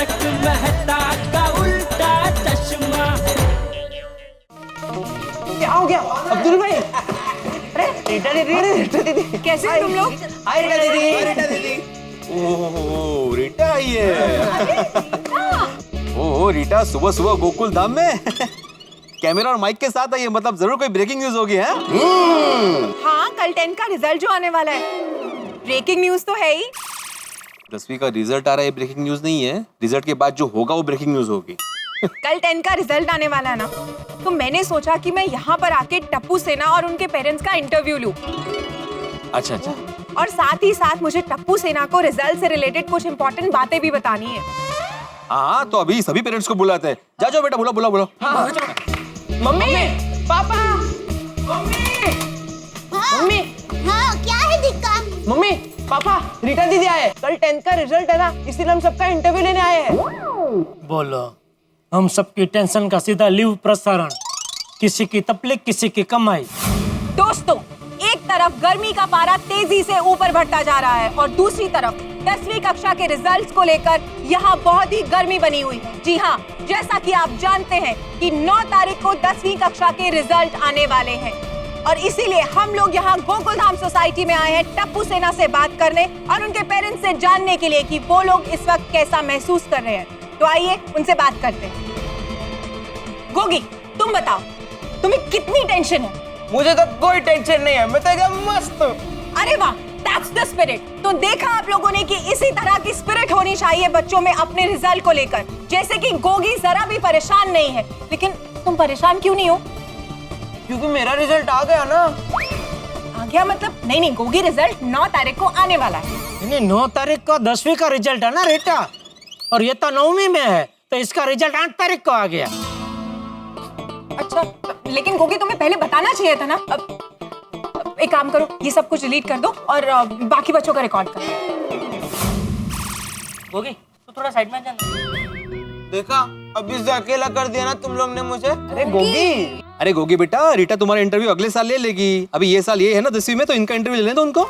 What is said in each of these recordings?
तारक मेहता का उल्टा चश्मा। क्या हो गया अब्दुल भाई? अरे रीटा दीदी कैसे हो तुम लोग? हाय रीटा दीदी। ओह रीटा आई है। ओह रीटा सुबह सुबह गोकुल धाम में कैमरा और माइक के साथ आई है, मतलब जरूर कोई ब्रेकिंग न्यूज होगी है? हाँ, कल 10 का रिजल्ट जो आने वाला है, ब्रेकिंग न्यूज तो है ही। 10वीं का रिजल्ट आ रहा है, ब्रेकिंग न्यूज नहीं है। रिजल्ट के बाद जो होगा वो ब्रेकिंग न्यूज होगी। कल 10 का रिजल्ट आने वाला है ना, तो मैंने सोचा कि मैं यहाँ पर आके टप्पू सेना और उनके पेरेंट्स का इंटरव्यू लूं। अच्छा अच्छा। और साथ ही साथ मुझे टप्पू सेना को रिजल्ट से रिलेटेड कुछ इंपॉर्टेंट बातें भी बतानी है। हाँ तो अभी सभी पेरेंट्स को बुलाते हैं। जा जाओ बेटा, बुलाओ बुलाओ बुलाओ। हाँ। Mummy papa mummy. हाँ क्या है दिक्कत? मम्मी पापा रीटा दीदी आए, कल 10 का रिजल्ट है ना, इसीलिए हम सबका इंटरव्यू लेने आए हैं। बोलो, हम सबकी टेंशन का सीधा लीव प्रसारण, किसी की तकलीफ किसी की कमाई। दोस्तों, एक तरफ गर्मी का पारा तेजी से ऊपर बढ़ता जा रहा है और दूसरी तरफ 10वीं कक्षा के रिजल्ट्स को लेकर यहाँ बहुत ही गर्मी बनी हुई है। जी हाँ, जैसा कि आप जानते हैं कि 9 तारीख को 10वीं कक्षा के रिजल्ट आने वाले हैं और इसीलिए हम लोग यहाँ गोकुल धाम सोसाइटी में आए हैं टप्पू सेना से बात करने और उनके पेरेंट्स से जानने के लिए कि वो लोग इस वक्त कैसा महसूस कर रहे हैं। तो आइए उनसे बात करते हैं। गोगी, तुम बताओ, तुम्हें कितनी टेंशन है? मुझे तो कोई टेंशन नहीं है, मैं तो एकदम मस्त हूँ। अरे वाह, दैट्स द स्पिरिट। तो देखा आप लोगों ने कि इसी तरह की स्पिरिट होनी चाहिए बच्चों में अपने रिजल्ट को लेकर। जैसे कि गोगी जरा भी परेशान नहीं है, लेकिन तुम परेशान क्यों नहीं हो? क्योंकि मेरा रिजल्ट आ गया ना। आ गया मतलब? नहीं, गोगी रिजल्ट 9 तारीख को आने वाला है। 9 तारीख को 10वीं का रिजल्ट है ना रीटा, और ये तो 9वीं में है, तो इसका रिजल्ट 8 तारीख को आ गया। अच्छा, लेकिन गोगी तुम्हें पहले बताना चाहिए था ना। अब एक काम करो, ये सब कुछ डिलीट कर दो और बाकी बच्चों का रिकॉर्ड करो। गोगी तो थोड़ा साइड में जाना। देखा, अभी से अकेला कर दिया ना तुम लोग ने मुझे। अरे गोगी। अरे गोगी बेटा, रीटा तुम्हारा इंटरव्यू अगले साल ले लेगी। अभी ये साल ये है ना 10वीं में, तो इनका इंटरव्यू लेने दो उनको।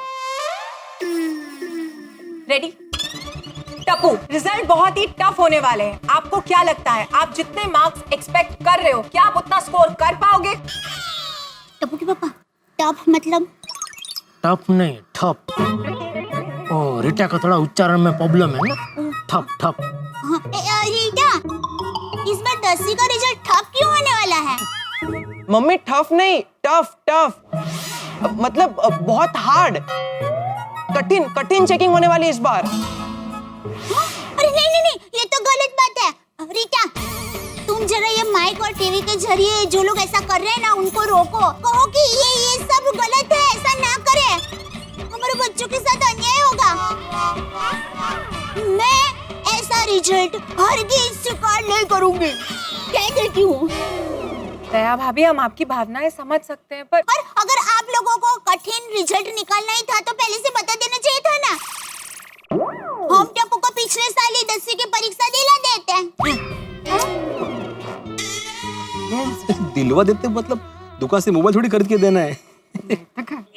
रेडी? टप्पू, रिजल्ट बहुत ही टफ होने वाले हैं। आपको क्या लगता है, आप जितने मार्क्स एक्सपेक्ट कर रहे हो, क्या आप उतना स्कोर कर पाओगे? टप्पू के पापा, टफ मतलब? टफ नहीं, ठप। ओ रीटा का थोड़ा उच्चारण में प्रॉब्लम है ना, ठप ठप। हाँ, रीटा, इस बार 10वीं का रिजल्ट टफ क्यों होने वाला है? मम्मी टफ नहीं, टफ मतलब बहुत हार्ड, कठिन चेकिंग होने वाली इस बार। अरे नहीं, ये तो गलत बात है। रीटा, तुम जरा ये माइक और टीवी के जरिए जो लोग ऐसा कर रहे हैं ना, उनको रोको। कहो कि ये सब गलत है, ऐसा ना करें, हमारे बच्चों के साथ अन्याय होगा। मैं ऐसा रिजल्ट हरगिज़ स्वीकार नहीं करूंगी, कह देती हूँ। दया भाभी, हम आपकी भावनाएं समझ सकते हैं, पर अगर आप लोगों को कठिन रिजल्ट निकालना ही था तो पहले से बता देना चाहिए था ना। हम टप्पू को पिछले साल ही 10वीं की परीक्षा दिला देते हैं। दिलवा देते मतलब दुकान से मोबाइल थोड़ी खरीद के देना है।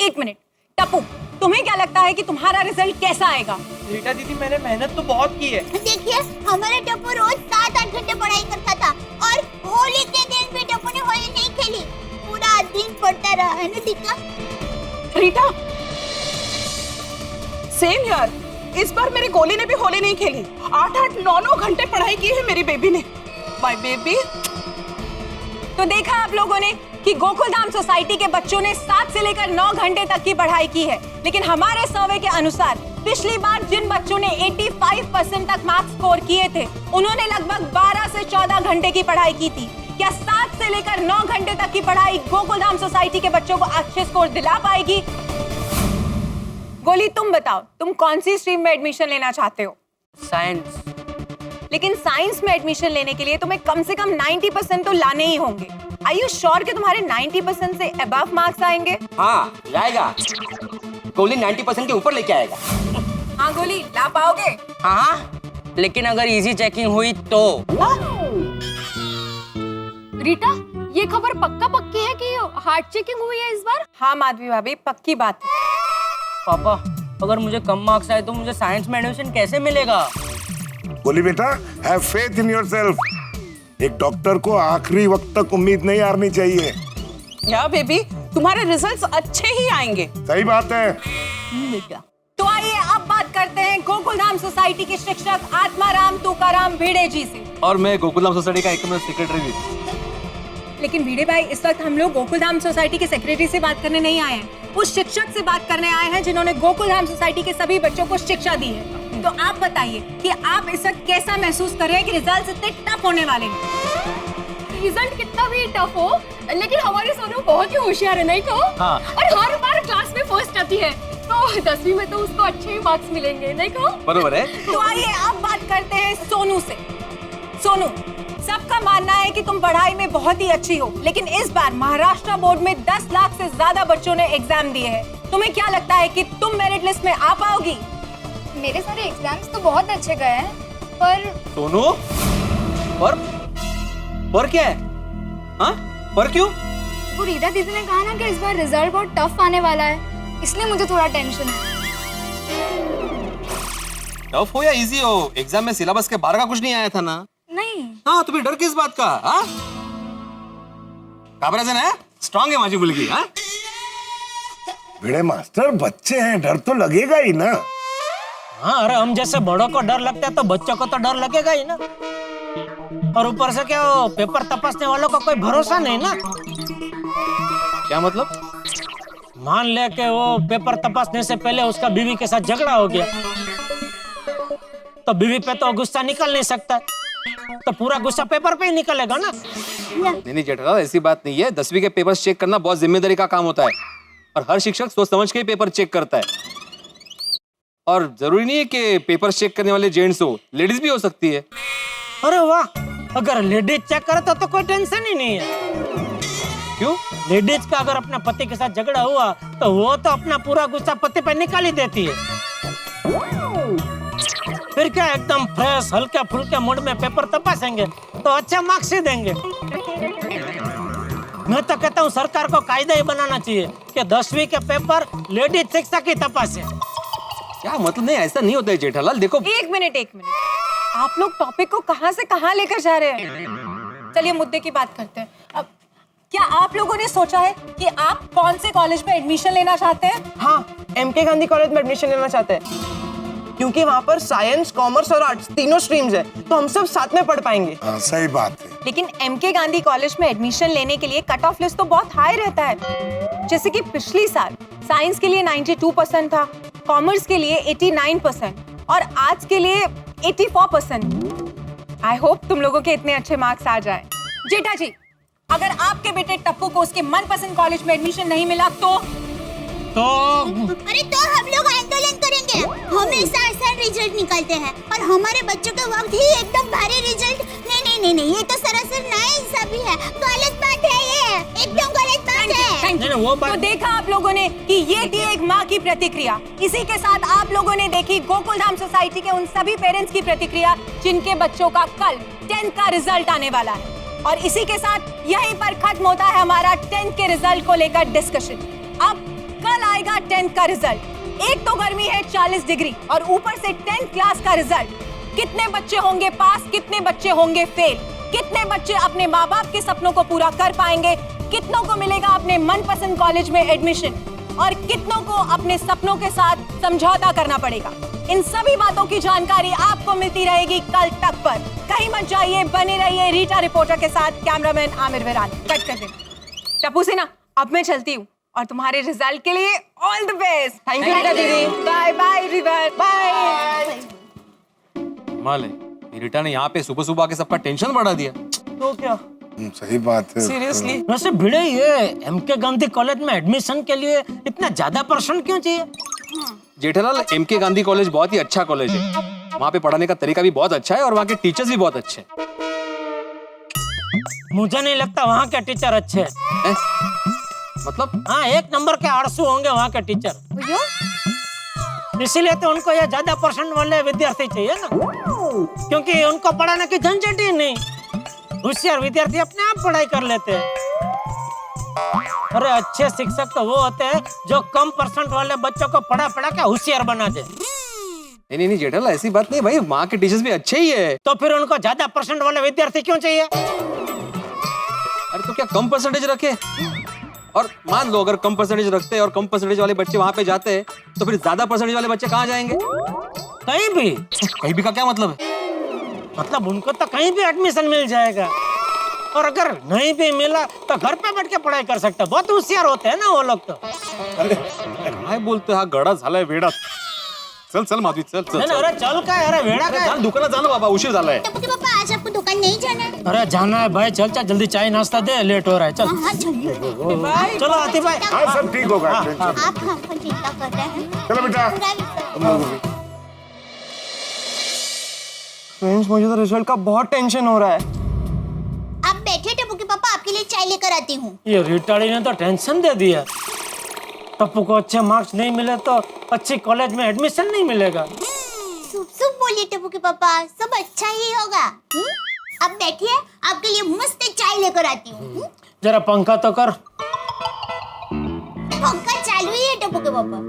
एक मिनट, टप्पू, तुम्हें क्या लगता है कि तुम्हारा रिजल्ट कैसा आएगा? रीटा दीदी, मैंने मेहनत तो बहुत की है। देखिए, हमारा टप्पू रोज 7-8 घंटे पढ़ाई करता था और होली के दिन भी टप्पू ने होली नहीं खेली, पूरा दिन पढ़ता रहा है ना टीका। रीटा, सेम यार, इस बार मेरी गोली ने भी होली नहीं खेली। 8-8, 9-9 घंटे पढ़ाई की है मेरी बेबी ने। My baby. तो देखा आप लोगों ने कि गोकुल धाम सोसाइटी के बच्चों ने 7 से लेकर 9 घंटे तक की पढ़ाई की है, लेकिन हमारे सर्वे के अनुसार पिछली बार जिन बच्चों ने 85% तक मार्क्स स्कोर किए थे, उन्होंने लगभग 12 से 14 घंटे की पढ़ाई की थी। क्या 7 से लेकर 9 घंटे तक की पढ़ाई गोकुल धाम सोसाइटी के बच्चों को अच्छे स्कोर दिला पाएगी? गोली, तुम बताओ, तुम कौन सी स्ट्रीम में एडमिशन लेना चाहते हो? साइंस। लेकिन साइंस में एडमिशन लेने के लिए तुम्हें कम से कम 90% तो लाने ही होंगे। Are you sure कि तुम्हारे 90% से above मार्क्स आएंगे? हाँ लाएगा, गोली 90% के ऊपर लेके आएगा। हाँ गोली, ला पाओगे? हाँ, लेकिन अगर इजी चेकिंग हुई तो। रीटा, ये खबर पक्का पक्की है कि हार्ड चेकिंग हुई है इस बार? हाँ माधवी भाभी, पक्की बात है। पापा, अगर मुझे कम मार्क्स आए तो मुझे साइंस में एडमिशन कैसे मिलेगा? बोली बेटा, हैव फेथ इन योरसेल्फ। एक डॉक्टर को आखिरी वक्त तक उम्मीद नहीं हारनी चाहिए। या बेबी, तुम्हारे रिजल्ट्स अच्छे ही आएंगे। सही बात है। तो आइए अब बात करते हैं गोकुलधाम सोसाइटी के शिक्षक आत्माराम तुकाराम भिड़े जी से। और मैं गोकुलधाम सोसाइटी का एकमेव सेक्रेटरी भी। लेकिन भिड़े भाई, इस वक्त हम लोग गोकुलधाम सोसाइटी के सेक्रेटरी से बात करने नहीं आए हैं, उस शिक्षक से बात करने आए हैं जिन्होंने गोकुलधाम सोसाइटी के सभी बच्चों को शिक्षा दी है। तो आप बताइए कि आप इस वक्त कैसा महसूस कर रहे हैं कि रिजल्ट इतने टफ होने वाले हैं? रिजल्ट कितना भी टफ हो, लेकिन हमारी सोनू बहुत ही होशियार है, नहीं कहो? हाँ। और हर बार क्लास में फर्स्ट आती है, तो 10वीं में तो उसको अच्छे ही मार्क्स मिलेंगे, नहीं कहो? बरोबर है। तो आइए अब बात करते हैं सोनू से। सोनू, सबका मानना है कि तुम पढ़ाई में बहुत ही अच्छी हो, लेकिन इस बार महाराष्ट्र बोर्ड में 10 लाख से ज्यादा बच्चों ने एग्जाम दिए हैं। तुम्हें क्या लगता है कि तुम मेरिट लिस्ट में आ पाओगी? मेरे सारे एग्जाम्स तो बहुत अच्छे गए हैं, पर सोनू, पर क्या है? हाँ, पर क्यों? वो रीटा दीदी ने कहा ना कि इस बार रिजल्ट बहुत टफ आने वाला है, इसलिए मुझे थोड़ा टेंशन है। टफ हो या इजी हो, एग्जाम में सिलेबस के बाहर का कुछ नहीं आया था ना? नहीं। हाँ, तुम्हें डर किस बात का? हाँ, घबरायचं है? स्ट्रांग है माझी मुलगी। हाँ, भिड़े मास्टर, बच्चे हैं, डर तो लगेगा ही ना। हाँ, अरे हम जैसे बड़ों को डर लगता है तो बच्चों को तो डर लगेगा ही ना। और ऊपर से क्या, वो पेपर तपासने वालों का कोई भरोसा नहीं ना। क्या मतलब? मान ले कि वो पेपर तपासने से पहले उसका बीवी के साथ झगड़ा हो गया, तो बीवी पे तो गुस्सा निकल नहीं सकता, तो पूरा गुस्सा पेपर पे ही निकलेगा ना। नहीं जेठालाल, ऐसी बात नहीं है। 10वीं के पेपर चेक करना बहुत जिम्मेदारी का काम होता है, और हर शिक्षक सोच समझ के ही पेपर चेक करता है। और जरूरी नहीं है कि पेपर चेक करने वाले जेंट्स हो, लेडीज भी हो सकती है। अरे वाह, अगर लेडीज चेक करे तो कोई टेंशन ही नहीं है। क्यों? लेडीज का अगर अपने पति के साथ झगड़ा हुआ तो वो तो अपना पूरा गुस्सा पति पे निकाल ही देती है। फिर क्या, एकदम फ्रेश हल्के फुल्के मूड में पेपर तपासेंगे तो अच्छे मार्क्स ही देंगे। मैं तो कहता हूँ सरकार को कायदा ही बनाना चाहिए कि 10वीं के पेपर लेडीज शिक्षक ही तपासे। क्या मतलब? नहीं, ऐसा नहीं होता है जेठालाल। देखो, एक मिनट, आप लोग टॉपिक को कहां से कहां लेकर जा रहे हैं? चलिए मुद्दे की बात करते हैं। अब क्या आप लोगों ने सोचा है कि आप कौन से कॉलेज में एडमिशन लेना चाहते हैं? हाँ, एमके गांधी कॉलेज में एडमिशन लेना चाहते हैं, क्योंकि वहाँ पर साइंस, कॉमर्स और आर्ट्स तीनों स्ट्रीम्स है, तो हम सब साथ में पढ़ पाएंगे। हाँ, सही बात है। लेकिन एमके गांधी कॉलेज में एडमिशन लेने के लिए कट ऑफ लिस्ट तो बहुत हाई रहता है। जैसे कि पिछली साल साइंस के लिए 92% था, कॉमर्स के लिए 89% और आर्ट्स के लिए 84%। आई होप तुम लोगों के इतने अच्छे मार्क्स आ जाए। जेठा जी, अगर आपके बेटे टप्पू को उसके मनपसंद कॉलेज में एडमिशन नहीं मिला तो अरे तो हम लोग आंदोलन करेंगे। हमेशा आसान रिजल्ट निकालते हैं और हमारे बच्चों के वक्त ही एकदम भारी रिजल्ट। नहीं, ये तो सरासर नाइंसाफी है, गलत बात है, ये एकदम गलत बात है। नहीं, वो बात... तो देखा आप लोगों ने कि ये थी एक माँ की प्रतिक्रिया। इसी के साथ आप लोगों ने देखी गोकुलधाम सोसाइटी के उन सभी पेरेंट्स की प्रतिक्रिया जिनके बच्चों का कल 10th का रिजल्ट आने वाला है। और इसी के साथ यहीं पर खत्म होता है हमारा 10th के रिजल्ट को लेकर डिस्कशन। अब कल आएगा 10th का रिजल्ट। एक तो गर्मी है 40 डिग्री और ऊपर से 10th क्लास का रिजल्ट। कितने बच्चे होंगे पास, कितने बच्चे होंगे फेल, कितने बच्चे अपने माँ बाप के सपनों को पूरा कर पाएंगे, कितनों को मिलेगा अपने मनपसंद कॉलेज में एडमिशन और कितनों को अपने सपनों के साथ समझौता करना पड़ेगा। इन सभी बातों की जानकारी आपको मिलती रहेगी कल तक पर। कहीं मत जाइए, बने रहिए रीटा रिपोर्टर के साथ। कैमरामैन आमिर विरान, कट कर देना। टप्पू सिन्हा, अब मैं चलती हूँ और तुम्हारे रिजल्ट के लिए all the best. Thank you Rita दीदी। Bye bye river, bye. माले, रीटा ने यहाँ पे सुबह सुबह आके सबका टेंशन बढ़ा दिया। तो क्या, सही बात है। सीरियसली? वैसे भिड़े, ये एमके गांधी कॉलेज में एडमिशन के लिए इतना ज्यादा % क्यों चाहिए? जेठालाल, एमके गांधी कॉलेज बहुत ही अच्छा कॉलेज है। वहाँ पे पढ़ाने का तरीका भी बहुत अच्छा है और वहाँ के टीचर्स भी बहुत अच्छे हैं। मुझे नहीं लगता वहाँ के टीचर अच्छे हैं। मतलब? हाँ, 1 नंबर के आड़सू होंगे वहाँ के टीचर, इसीलिए तो उनको ये ज्यादा % वाले विद्यार्थी चाहिए ना, क्योंकि उनको पढ़ाने की झंझट ही नहीं। होशियार विद्यार्थी अपने आप पढ़ाई कर लेते हैं। अरे अच्छे शिक्षक तो वो होते हैं जो कम % वाले बच्चों को पढ़ा के होशियार बना दे। नहीं नहीं जेठालाल, ऐसी बात नहीं भाई, वहाँ के टीचर्स भी अच्छे ही है। तो फिर उनको ज्यादा परसेंट वाले विद्यार्थी क्यों चाहिए? अरे तो क्या कम परसेंटेज रखे? और मान लो अगर कम परसेंटेज रखते और कम परसेंटेज वाले बच्चे वहाँ पे जाते तो फिर ज्यादा परसेंटेज वाले बच्चे कहाँ जाएंगे? कहीं भी। कहीं भी का क्या मतलब है? मतलब उनको तो कहीं भी एडमिशन मिल जाएगा, और अगर नहीं भी मिला तो घर पे बैठ के पढ़ाई कर सकते। बहुत होशियार होते हैं ना वो लोग तो। काय बोलतोय हा गडा झालाय वेडा। चल चल माधवी चल चल, नहीं, चल। अरे चल काय, अरे वेड़ा काय? जान दुकानात जा ना बाबा, उशीर झालाय। टप्पू के पापा आज आपको दुकान नहीं जाना है? अरे जाना है भाई, चल चल जल्दी चाय नाश्ता दे, लेट हो रहा है। चल हाँ चलिए। चलो आतिफ भाई। हाँ सब ठीक होगा, टेंशन आप हमको चिंता कर रहे हैं। चलो बेटा। पूरा विश्वास- तुम लोगों को भी। फ्रेंड्स, मुझे तो रिजल्ट का बहुत टेंशन हो रहा है। आप बैठे टप्पू के पापा, आपके लिए चाय लेकर आती हूँ। ये रिटाड़ी ने तो टेंशन दे दिया। टप्पू को अच्छे मार्क्स नहीं मिले तो अच्छी कॉलेज में एडमिशन नहीं मिलेगा। सुप सुप बोलिए टप्पू के पापा, सब अच्छा ही होगा। अब बैठिए, आपके लिए मस्त चाय लेकर आती हूँ। जरा पंखा तो कर। पंखा चालू ही है टप्पू के पापा।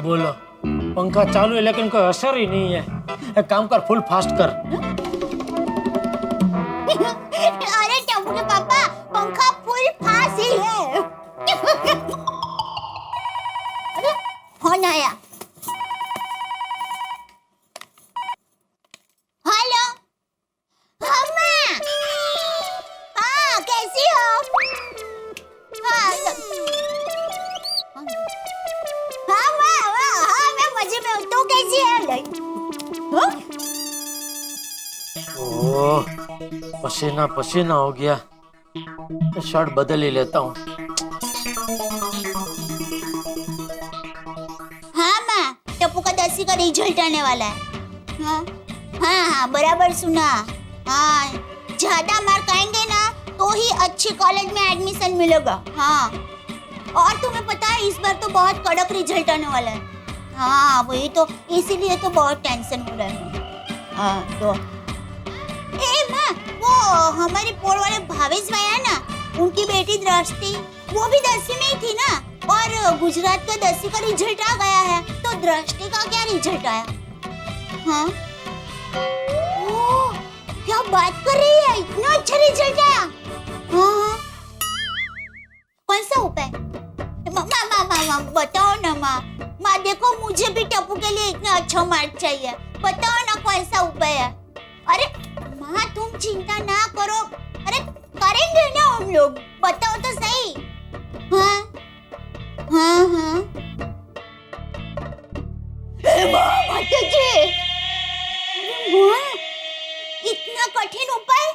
बोलो, पंखा चालू है लेकिन कोई असर ही नहीं है। एक काम कर, फुल फास्ट कर। अरे टप्पू के पापा, पंखा फुल फास्ट ही है। अरे फोन आया। हेलो, हाँ माँ। हाँ कैसी हो? हाँ हाँ माँ, हाँ मैं मजे में हूँ। तू कैसी है? हाँ? ओह, पसीना पसीना हो गया। शर्ट बदल ही लेता हूँ। हाँ माँ, टप्पू का 10वीं का रिजल्ट आने वाला है। हाँ हाँ हाँ बराबर सुना। हाँ, ज्यादा मार्क आएंगे ना तो ही अच्छी कॉलेज में एडमिशन मिलेगा। हाँ, और तुम्हें पता है इस बार तो बहुत कड़क रिजल्ट आने वाला है। हाँ वही तो, इसीलिए तो बहुत टेंशन हो रहा है। हाँ तो ए माँ, वो हमारे पोड़ वाले भावेश भाई है ना, उनकी बेटी दृष्टि, वो भी 10वीं में ही थी ना, और गुजरात का 10वीं का रिजल्ट आ गया है। तो दृष्टि का क्या रिजल्ट आया? हाँ, ओह, क्या बात कर रही है, इतना अच्छा रिजल्ट आया। हाँ, कौन सा उपाय? माँ बताओ ना माँ। माँ देखो, मुझे भी टप्पू के लिए इतना अच्छा मार्क चाहिए, बताओ ना कौन सा उपाय है। अरे माँ तुम चिंता ना करो, अरे करेंगे ना हम लोग, बताओ तो सही। हाँ हाँ हाँ इतना कठिन उपाय?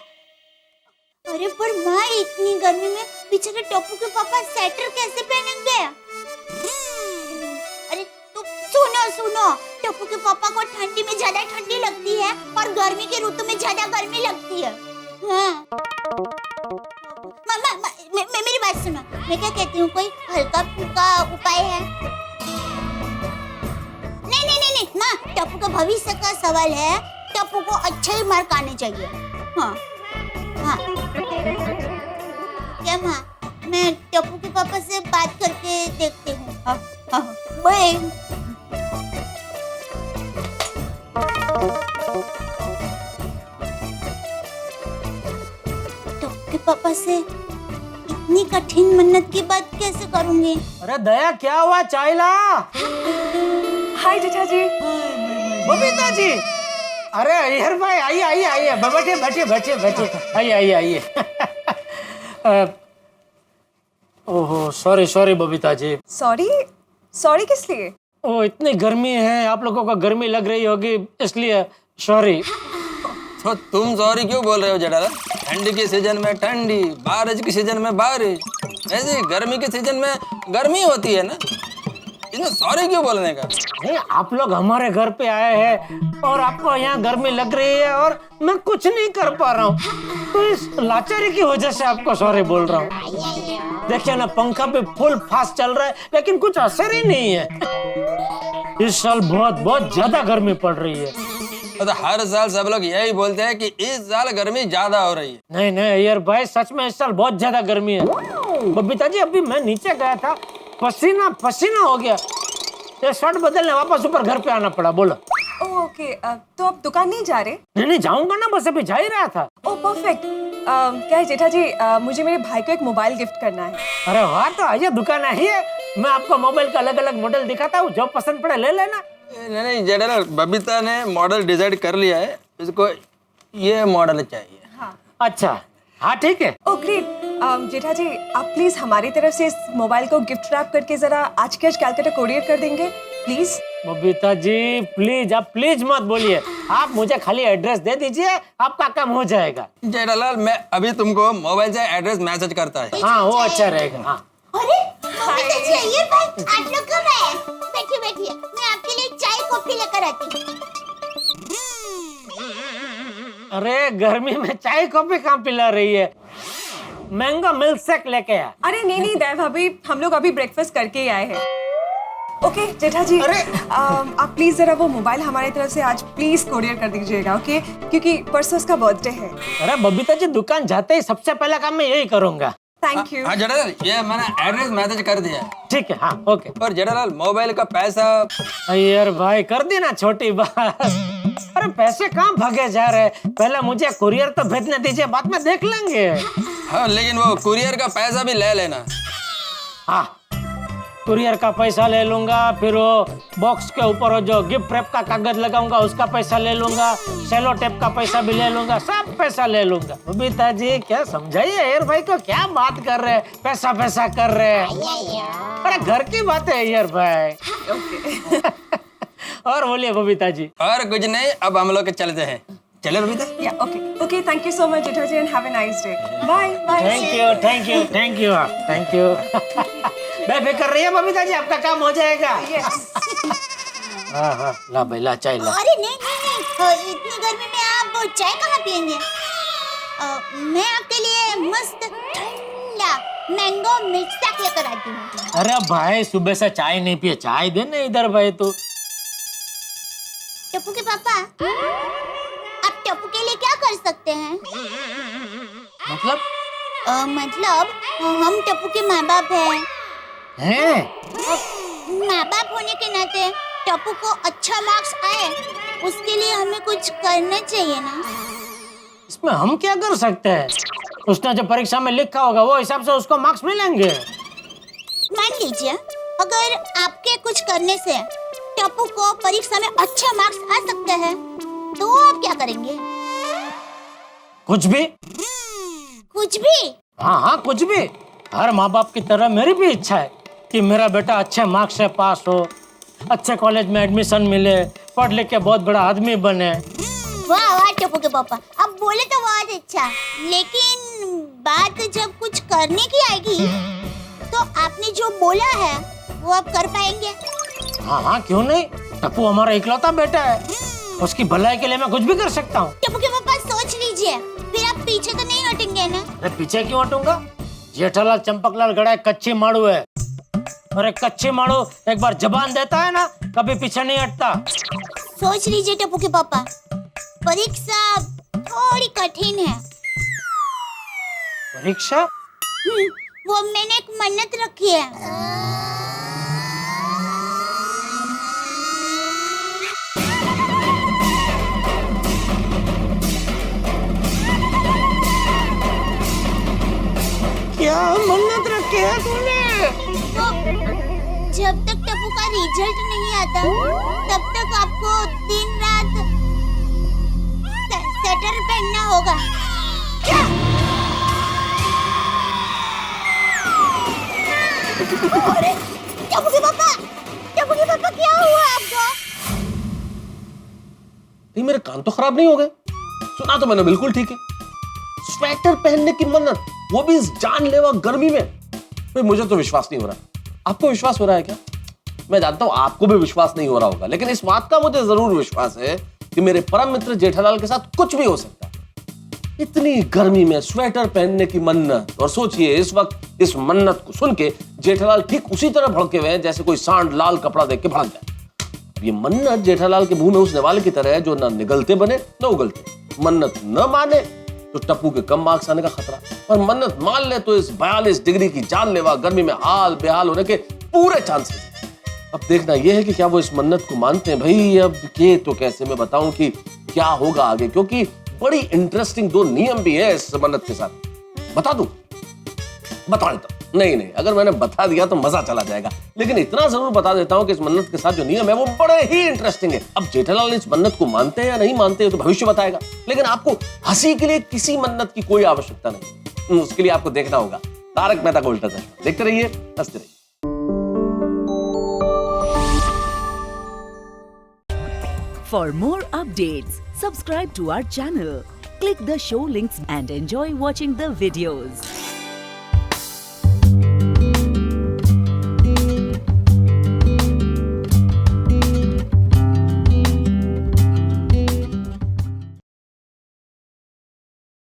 अरे पर माँ इतनी गर्मी में बेचारे टप्पू के पापा स्वेटर कैसे पहनेंगे? अरे तुम सुनो, टप्पू के पापा को ठंडी में ज्यादा ठंडी लगती है और गर्मी के ऋतु में ज्यादा गर्मी लगती है। हाँ। मामा मेरी बात सुनो, मैं क्या कहती हूँ, कोई हल्का फुल्का उपाय है? नहीं माँ, टप्पू का भविष्य का सवाल है, टप्पू को अच्छे ही मार्क आने चाहिए। हाँ हाँ क्या माँ, मैं टप्पू के पापा से बात करके देखती हूँ। हाँ हाँ बाय। टप्पू के पापा से इतनी कठिन मन्नत की बात कैसे करूंगी? अरे दया, क्या हुआ? चाय ला। हाय जेठा जी। बबीता जी, अरे अय्यर भाई आइए बैठिए। आइए। ओहो सॉरी बबीता जी। सॉरी किस लिए? ओ इतनी गर्मी है, आप लोगों को गर्मी लग रही होगी इसलिए सॉरी। तो तुम सॉरी क्यों बोल रहे हो जेठालाल? ठंडी के सीजन में ठंडी, बारिश के सीजन में बारिश, ऐसे गर्मी के सीजन में गर्मी होती है ना, इसमें सॉरी क्यों बोलने का? नहीं, आप लोग हमारे घर पे आए हैं और आपको यहाँ गर्मी लग रही है और मैं कुछ नहीं कर पा रहा हूँ, तो इस लाचारी की वजह से आपको सॉरी बोल रहा हूँ। देखिए ना, पंखा पे फुल फास्ट चल रहा है लेकिन कुछ असर ही नहीं है। इस साल बहुत ज्यादा गर्मी पड़ रही है। तो हर साल सब लोग यही बोलते हैं कि इस साल गर्मी ज्यादा हो रही है। नहीं अय्यर भाई, सच में इस साल बहुत ज्यादा गर्मी है। बबीता जी, अभी मैं नीचे गया था, पसीना हो गया, ये शर्ट बदलने वापस ऊपर घर पे आना पड़ा। बोलो। ओह ओके, तो आप दुकान नहीं जा रहे? नहीं जाऊंगा ना, बस अभी जा ही रहा था। ओह परफेक्ट। क्या है जेठा जी, मुझे मेरे भाई को एक मोबाइल गिफ्ट करना है। अरे वाह, तो आइए दुकान आइए, मैं आपको मोबाइल का अलग अलग मॉडल दिखाता हूँ, जो पसंद पड़े ले लेना। नहीं जेठालाल, बबीता ने मॉडल डिसाइड कर लिया है, इसको ये मॉडल चाहिए। अच्छा हाँ ठीक है। Oh great. जेठा जी, आप प्लीज हमारी तरफ से इस मोबाइल को गिफ्ट रैप करके जरा आज के आज कैलकाटा कोरियर कर देंगे प्लीज। बबीता जी प्लीज, आप प्लीज मत बोलिए, आप मुझे खाली एड्रेस दे दीजिए, आपका काम हो जाएगा। जेठालाल, मैं अभी तुमको मोबाइल से एड्रेस मैसेज करता है। हाँ वो अच्छा रहेगा। हाँ अरे बबीता जी, ये भाई आप लोग कब आए? बैठिए बैठिए, मैं आपके लिए चाय कॉफी लेकर आती हूँ। अरे गर्मी में चाय कॉफी कहाँ पिला रही है, मैंगो मिल्क शेक लेके आ। अरे नहीं दया भाभी, हम लोग अभी ब्रेकफास्ट करके ही आए हैं। ओके जेठा जी, आप प्लीज जरा वो मोबाइल हमारी तरफ से आज प्लीज कोरियर कर दीजिएगा, ओके? क्योंकि परसों उसका बर्थडे है। अरे बबीता जी, दुकान जाते ही सबसे पहला काम मैं यही करूंगा। Thank you. हाँ जेठालाल, ये मैंने एड्रेस मैसेज कर दिया है। ठीक है, हाँ ओके। और जेठालाल, मोबाइल का पैसा। यार भाई कर दी ना छोटी बात। अरे पैसे कहाँ भागे जा रहे हैं, पहले मुझे कुरियर तो भेजने दीजिए, बाद में देख लेंगे। हाँ लेकिन वो कुरियर का पैसा भी ले लेना। हाँ कुरियर का पैसा ले लूंगा, फिर वो बॉक्स के ऊपर वो जो गिफ्ट रैप का कागज लगाऊंगा उसका पैसा ले लूंगा, सेलो टेप का पैसा भी ले लूंगा, सब पैसा ले लूंगा। बबीता जी क्या समझाइए यार भाई को, क्या बात कर रहे हैं, पैसा पैसा कर रहे हैं। अरे घर की बात है यार भाई। और बोलिए बबीता जी। और कुछ नहीं, अब हम लोग चलते हैं। चलो Babita. Yeah okay okay, thank you so much Jetha ji and have a nice day. Bye bye. Thank you thank you thank you thank you. बेफिक्र रहिए बबीता जी, आपका काम हो जाएगा। हाँ ला भाई ला चाय ला। अरे नहीं, इतनी गर्मी में आप चाय कहाँ पियेंगे? मैं आपके लिए मस्त ठंडा मैंगो मिल्क शेक लेकर आती हूँ। अरे भाई सुबह से चाय नहीं पिए, चाय देना इधर भाई। तो टप्पू के पापा, आप टप्पू के लिए क्या कर सकते हैं? मतलब मतलब हम टप्पू के माँ बाप हैं। माँ बाप होने के नाते टप्पू को अच्छा मार्क्स आए, उसके लिए हमें कुछ करना चाहिए ना। इसमें हम क्या कर सकते हैं, उसने जो परीक्षा में लिखा होगा वो हिसाब से उसको मार्क्स मिलेंगे। मान लीजिए अगर आपके कुछ करने से टप्पू को परीक्षा में अच्छा मार्क्स आ सकते हैं, तो आप क्या करेंगे? कुछ भी। कुछ भी? हाँ कुछ भी। हर माँ बाप की तरह मेरी भी इच्छा है कि मेरा बेटा अच्छे मार्क्स से पास हो, अच्छे कॉलेज में एडमिशन मिले, पढ़ लिख के बहुत बड़ा आदमी बने। वाह वाह टप्पू के पापा, अब बोले तो बहुत अच्छा, लेकिन बात जब कुछ करने की आएगी तो आपने जो बोला है वो आप कर पाएंगे? हाँ क्यों नहीं, टप्पू हमारा इकलौता बेटा है, उसकी भलाई के लिए मैं कुछ भी कर सकता हूँ। टप्पू के पापा सोच लीजिए, फिर आप पीछे तो नहीं हटेंगे ना? अरे पीछे क्यों हटूंगा, जेठालाल चंपकलाल गड़ा कच्ची माड़ू है। अरे कच्ची माड़ू एक बार जबान देता है ना, कभी पीछे नहीं हटता। सोच लीजिए टप्पू के पापा, परीक्षा थोड़ी कठिन है। परीक्षा? वो मैंने एक मन्नत रखी है। क्या मन्नत रखी है तूने? तो जब तक टप्पू का रिजल्ट नहीं आता तब तक आपको दिन रात स्वेटर पहनना होगा। क्या? अरे टप्पू के पापा क्या हुआ आपको? नहीं मेरे कान तो खराब नहीं हो गए, सुना तो मैंने बिल्कुल ठीक है। स्वेटर पहनने की मन्नत, वो भी इस जानलेवा गर्मी में। भाई मुझे तो विश्वास नहीं हो रहा, आपको विश्वास हो रहा है क्या? मैं जानता हूं आपको भी विश्वास नहीं हो रहा होगा, लेकिन इस बात का मुझे जरूर विश्वास है कि मेरे परम मित्र जेठालाल के साथ कुछ भी हो सकता है। इतनी गर्मी में स्वेटर पहनने की मन्नत, और सोचिए इस वक्त इस मन्नत को सुन के जेठालाल ठीक उसी तरह भड़के हुए हैं जैसे कोई सांड लाल कपड़ा देख के भड़क जाए। ये मन्नत जेठालाल के मुंह में उस निवाले की तरह है जो ना निगलते बने न उगलते। मन्नत न माने तो टप्पू के कम मार्क्स आने का खतरा, और मन्नत मान ले तो इस 42 डिग्री की जानलेवा गर्मी में हाल बेहाल होने के पूरे चांसेस। अब देखना यह है कि क्या वो इस मन्नत को मानते हैं भाई। अब ये तो कैसे मैं बताऊं कि क्या होगा आगे, क्योंकि बड़ी इंटरेस्टिंग 2 नियम भी है इस मन्नत के साथ। बता दूं? बता देता हूं। नहीं, अगर मैंने बता दिया तो मजा चला जाएगा, लेकिन इतना जरूर बता देता हूं कि इस मन्नत के साथ जो नियम है वो बड़े ही इंटरेस्टिंग है। अब जेठालाल इस मन्नत को मानते हैं या नहीं मानते हैं तो भविष्य बताएगा, लेकिन आपको हंसी के लिए किसी मन्नत की कोई आवश्यकता नहीं। उसके लिए आपको देखना होगा तारक मेहता का उल्टा चश्मा। देखते रहिए, हंसते रहिए। For more updates, subscribe to our channel, click the show links and enjoy watching the videos.